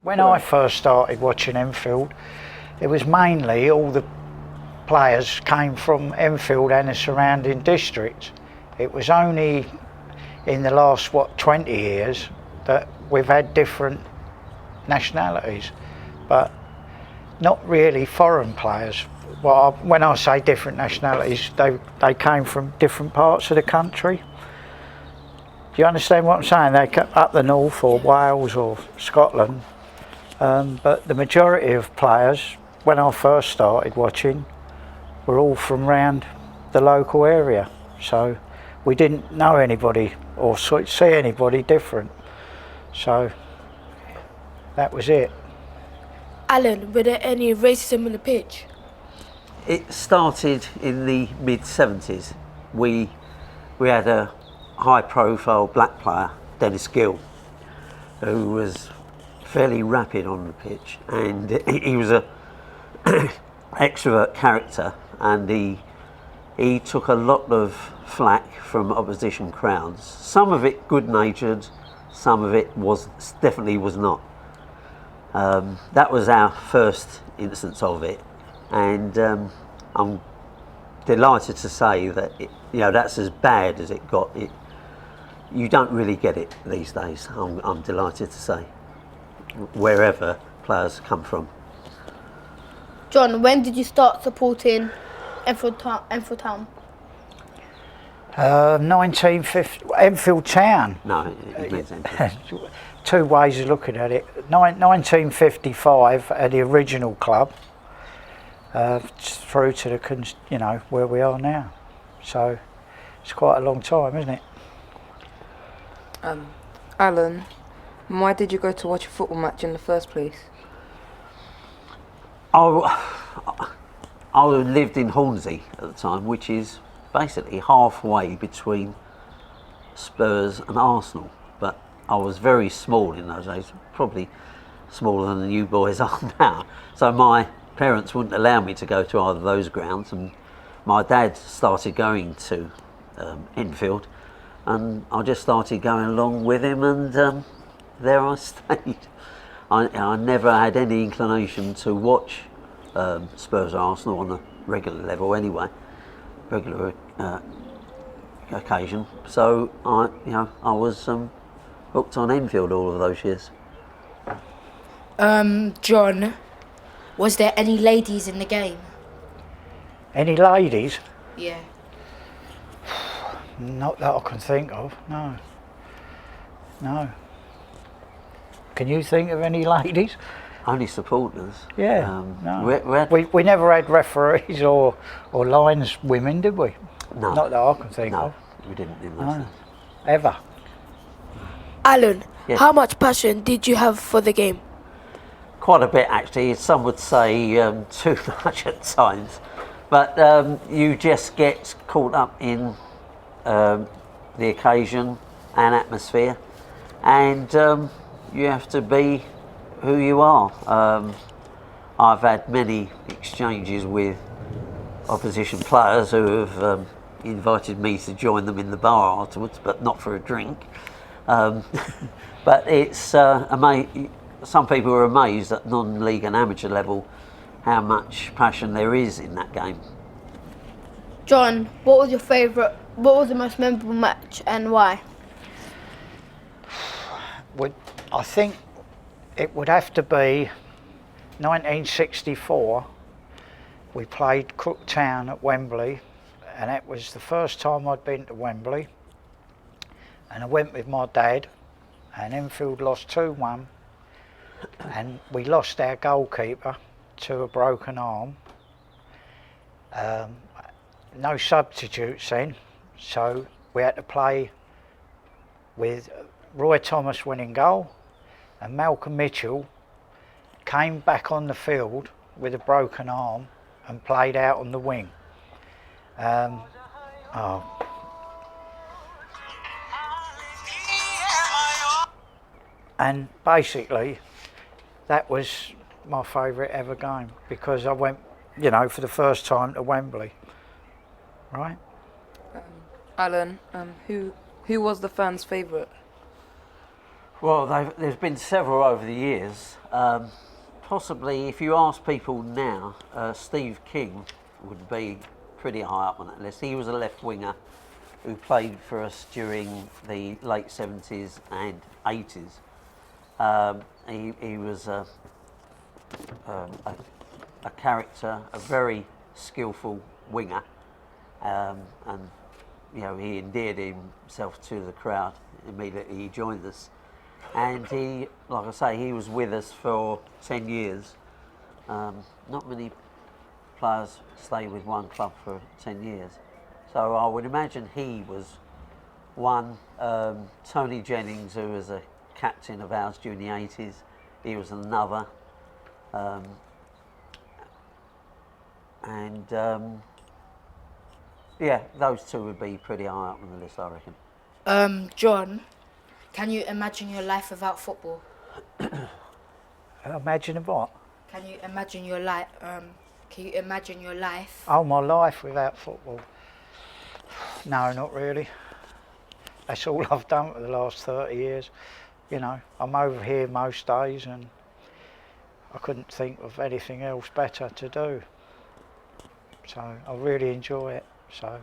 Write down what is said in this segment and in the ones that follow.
When I first started watching Enfield, it was mainly all the players came from Enfield and the surrounding districts. It was only in the last, 20 years that we've had different nationalities, but not really foreign players. Well, when I say different nationalities, they came from different parts of the country. Do you understand what I'm saying? They came up the north or Wales or Scotland. But the majority of players, when I first started watching, were all from round the local area. So we didn't know anybody or see anybody different. So that was it. Alan, were there any racism on the pitch? It started in the mid-70s. We had a high-profile black player, Dennis Gill, who was fairly rapid on the pitch, and he was a extrovert character, and he took a lot of flack from opposition crowds. Some of it good-natured, some of it definitely was not. That was our first instance of it, and I'm delighted to say that that's as bad as it got. You don't really get it these days. I'm delighted to say, wherever players come from. John, when did you start supporting Enfield Town? 1950, Enfield Town. No, it means Enfield. Two ways of looking at it. 1955 at the original club, through to the where we are now. So it's quite a long time, isn't it? Alan, why did you go to watch a football match in the first place? I lived in Hornsey at the time, which is basically halfway between Spurs and Arsenal. But I was very small in those days, probably smaller than you boys are now. So my parents wouldn't allow me to go to either of those grounds, and my dad started going to Enfield, and I just started going along with him, and there I stayed. I never had any inclination to watch Spurs or Arsenal on a regular level anyway, regular occasion. So I was hooked on Enfield all of those years. John, was there any ladies in the game? Any ladies? Yeah. Not that I can think of, no. Can you think of any ladies? Only supporters. Yeah, no. We never had referees or lines women, did we? No. Not that I can think of. No, we didn't in those No. days. Ever. Alan, Yes. How much passion did you have for the game? Quite a bit, actually. Some would say too much at times. But you just get caught up in the occasion and atmosphere, and you have to be who you are. I've had many exchanges with opposition players who have invited me to join them in the bar afterwards, but not for a drink. But it's some people are amazed at non-league and amateur level how much passion there is in that game. John, what was the most memorable match and why? I think it would have to be 1964. We played Crook Town at Wembley, and that was the first time I'd been to Wembley. And I went with my dad, and Enfield lost 2-1, and we lost our goalkeeper to a broken arm. No substitutes then, so we had to play with Roy Thomas winning goal, and Malcolm Mitchell came back on the field with a broken arm and played out on the wing. And basically that was my favourite ever game, because I went, for the first time to Wembley. Right? Alan, who was the fans' favourite? Well, there's been several over the years. Possibly, if you ask people now, Steve King would be pretty high up on that list. He was a left winger who played for us during the late 70s and 80s. He was a character, a very skillful winger, and you know, he endeared himself to the crowd immediately he joined us. And he, like I say, he was with us for 10 years. Not many players stay with one club for 10 years. So I would imagine he was one. Tony Jennings, who was a captain of ours during the 80s, he was another. Yeah, those two would be pretty high up on the list, I reckon. John, can you imagine your life without football? Imagine what? Can you imagine your life? Can you imagine your life? Oh, my life without football? No, not really. That's all I've done for the last 30 years. You know, I'm over here most days and I couldn't think of anything else better to do. So I really enjoy it. So.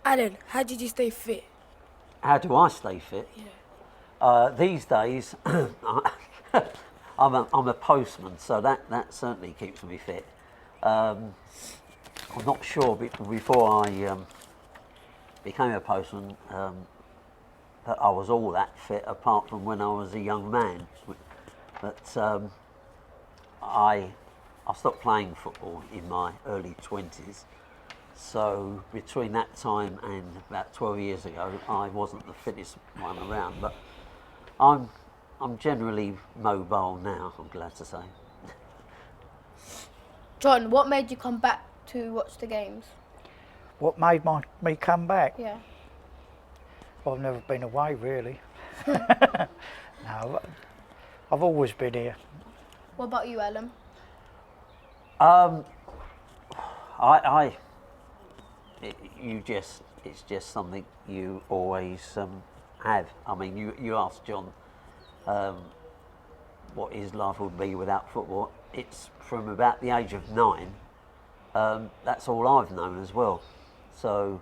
Alan, how did you stay fit? How do I stay fit? Yeah. These days, I'm a postman, so that certainly keeps me fit. I'm not sure before I became a postman that I was all that fit, apart from when I was a young man. But I stopped playing football in my early 20s. So between that time and about 12 years ago, I wasn't the fittest one around. But I'm generally mobile now, I'm glad to say. John, what made you come back to watch the games? What made me come back? Yeah. Well, I've never been away really. No, I've always been here. What about you, Alan? It's just something you always have. I mean, you asked John what his life would be without football. It's from about the age of 9. That's all I've known as well. So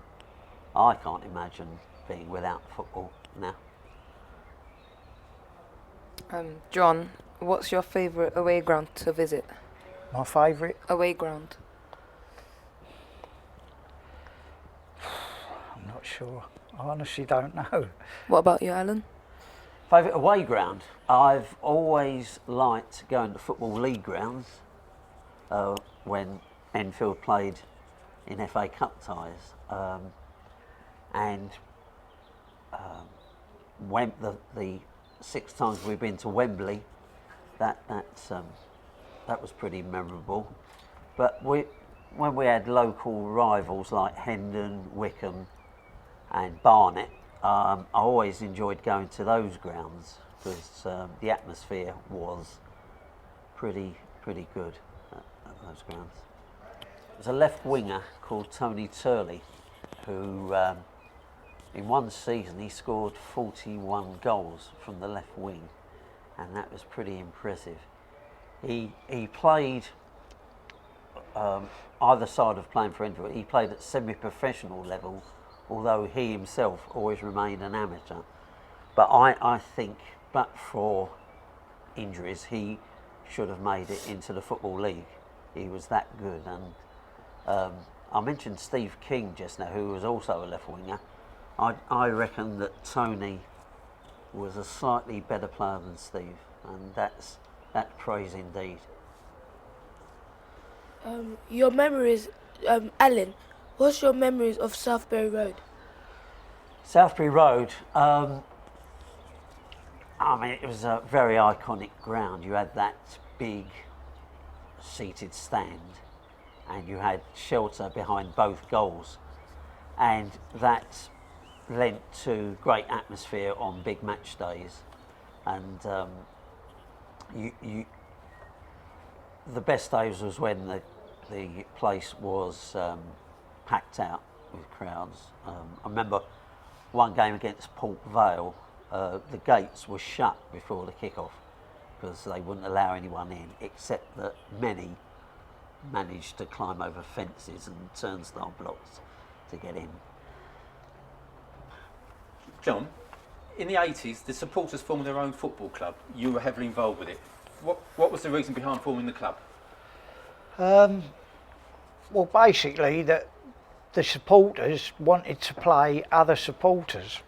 I can't imagine being without football now. John, what's your favourite away ground to visit? My favourite? Away ground. I'm not sure. I honestly don't know. What about you, Alan? Favourite away ground? I've always liked going to Football League grounds when Enfield played in FA Cup ties. When the 6 times we've been to Wembley, that was pretty memorable. But when we had local rivals like Hendon, Wickham and Barnet, I always enjoyed going to those grounds because the atmosphere was pretty good at those grounds. There's a left winger called Tony Turley who in one season he scored 41 goals from the left wing, and that was pretty impressive. He played either side of playing for Enfield. He played at semi-professional level, although he himself always remained an amateur. But I think, but for injuries, he should have made it into the Football League. He was that good. And I mentioned Steve King just now, who was also a left winger. I reckon that Tony was a slightly better player than Steve, and that's praise indeed. Your memories, Alan, what's your memories of Southbury Road? Southbury Road, I mean, it was a very iconic ground. You had that big seated stand and you had shelter behind both goals, and that lent to great atmosphere on big match days. And the best days was when the place was packed out with crowds. I remember one game against Port Vale, the gates were shut before the kick-off because they wouldn't allow anyone in, except that many managed to climb over fences and turnstile blocks to get in. John, in the 80s, the supporters formed their own football club. You were heavily involved with it. What was the reason behind forming the club? Well, basically, the supporters wanted to play other supporters,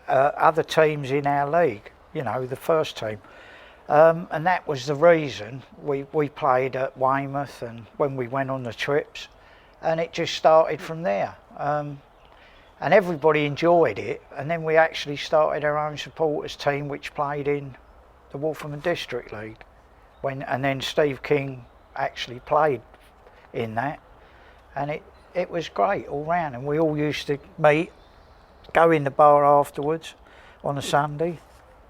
other teams in our league, you know, the first team. And that was the reason we played at Weymouth and when we went on the trips, and it just started from there. And everybody enjoyed it, and then we actually started our own supporters team which played in the Waltham District League. And then Steve King actually played in that, and it was great all round, and we all used to meet, go in the bar afterwards on a Sunday,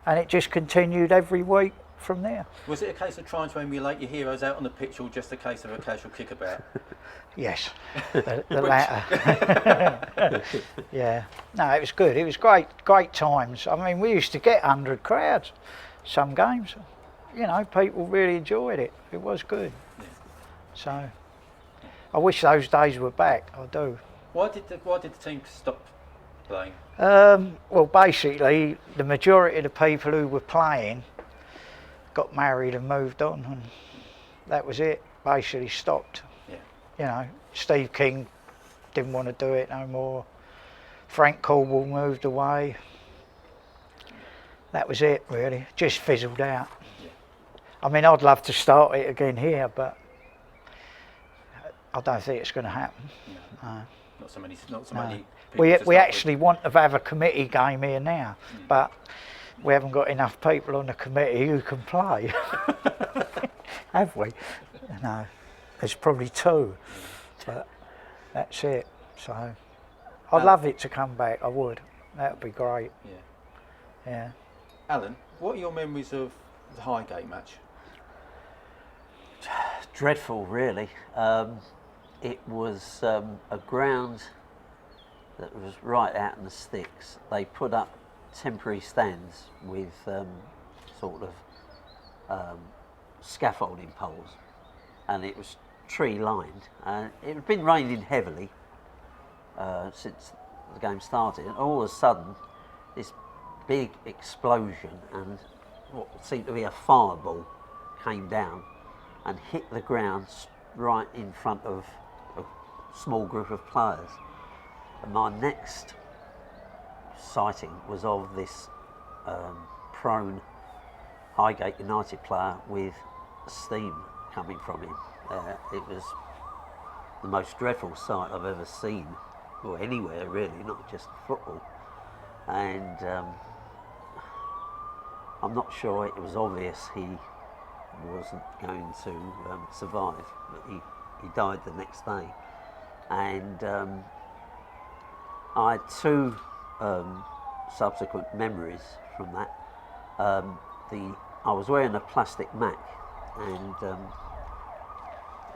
and it just continued every week from there. Was it a case of trying to emulate your heroes out on the pitch, or just a case of a casual kickabout? Yes, the latter. Yeah, no, it was good. It was great times. I mean, we used to get 100 crowds some games. You know, people really enjoyed it. It was good. Yeah. So, I wish those days were back. I do. Why did the team stop playing? Well, basically, the majority of the people who were playing got married and moved on, and that was it. Basically stopped. Yeah. You know, Steve King didn't want to do it no more. Frank Caldwell moved away. That was it, really. Just fizzled out. Yeah. I mean, I'd love to start it again here, but I don't think it's going to happen. No. Not so many. We actually want to have a committee game here now, but we haven't got enough people on the committee who can play. Have we? No, there's probably 2, but that's it. So I'd love it to come back. I would. That would be great. Yeah. Yeah. Alan, what are your memories of the Highgate match? Dreadful, really. It was a ground that was right out in the sticks. They put up temporary stands with sort of scaffolding poles, and it was tree lined. It had been raining heavily since the game started, and all of a sudden this big explosion and what seemed to be a fireball came down and hit the ground right in front of a small group of players. And my next sighting was of this prone Highgate United player with steam coming from him. It was the most dreadful sight I've ever seen, or anywhere really, not just football. And I'm not sure it was obvious he wasn't going to survive, but he died the next day. And I had 2 subsequent memories from that. I was wearing a plastic Mac and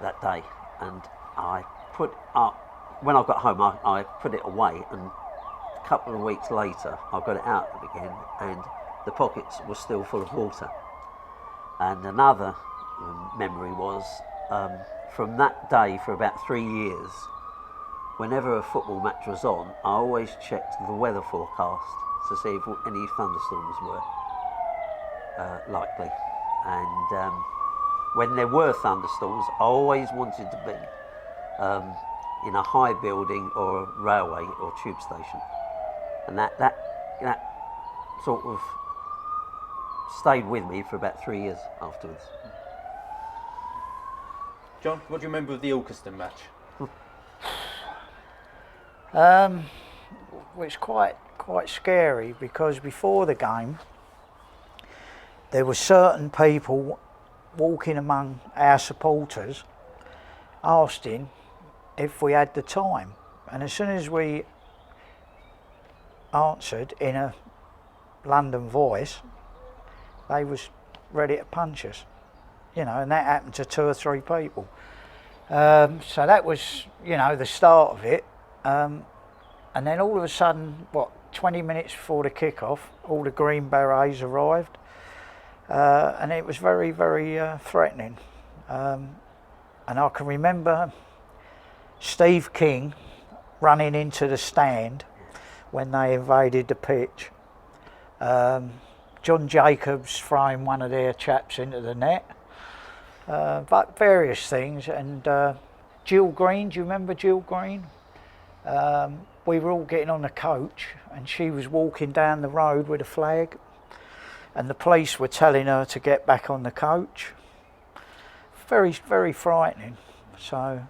that day, and I put up, when I got home I put it away, and a couple of weeks later I got it out again and the pockets were still full of water. And another memory was from that day for about 3 years, whenever a football match was on, I always checked the weather forecast to see if any thunderstorms were likely. And when there were thunderstorms, I always wanted to be in a high building or a railway or tube station. And that sort of stayed with me for about 3 years afterwards. John, what do you remember of the Ilkeston match? It's quite scary, because before the game there were certain people walking among our supporters asking if we had the time, and as soon as we answered in a London voice, they was ready to punch us, you know, and that happened to 2 or 3 people. So that was, you know, the start of it. And then all of a sudden, 20 minutes before the kick-off, all the Green Berets arrived, and it was very, very threatening. And I can remember Steve King running into the stand when they invaded the pitch. John Jacobs throwing one of their chaps into the net. But various things. And Jill Green, do you remember Jill Green? We were all getting on the coach and she was walking down the road with a flag and the police were telling her to get back on the coach. Very, very frightening. So,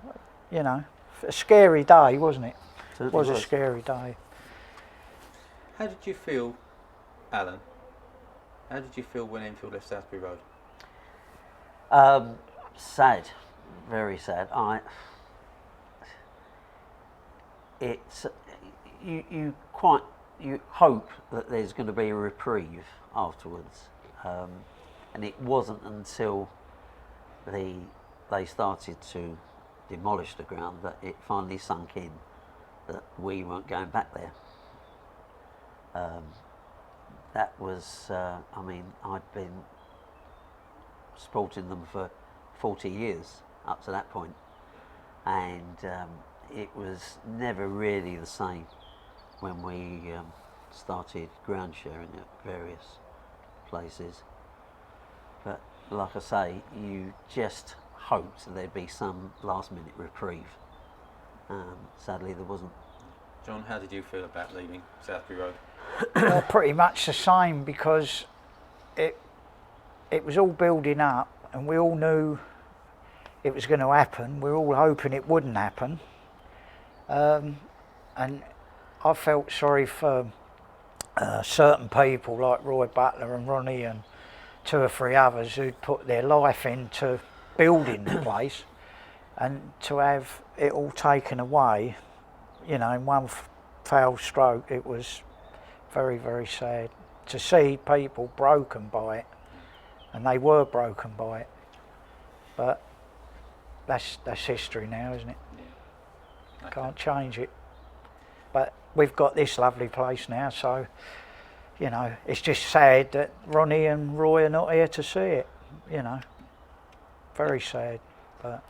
you know, a scary day, wasn't it? It was a scary day. How did you feel, Alan? How did you feel when Enfield left Southbury Road? Sad, very sad. You hope that there's going to be a reprieve afterwards, and it wasn't until they started to demolish the ground that it finally sunk in that we weren't going back there. That was, I mean, I'd been supporting them for 40 years up to that point, and it was never really the same when we started ground sharing at various places. But like I say, you just hoped there'd be some last minute reprieve. Sadly there wasn't. John, how did you feel about leaving Southbury Road? Pretty much the same, because it was all building up and we all knew it was going to happen. We were all hoping it wouldn't happen. And I felt sorry for certain people like Roy Butler and Ronnie and 2 or 3 others who'd put their life into building the place, and to have it all taken away, you know, in one foul stroke. It was very, very sad to see people broken by it, and they were broken by it. But that's history now, isn't it? Yeah. Okay. Can't change it. But we've got this lovely place now, so, you know, it's just sad that Ronnie and Roy are not here to see it, you know. Very sad, but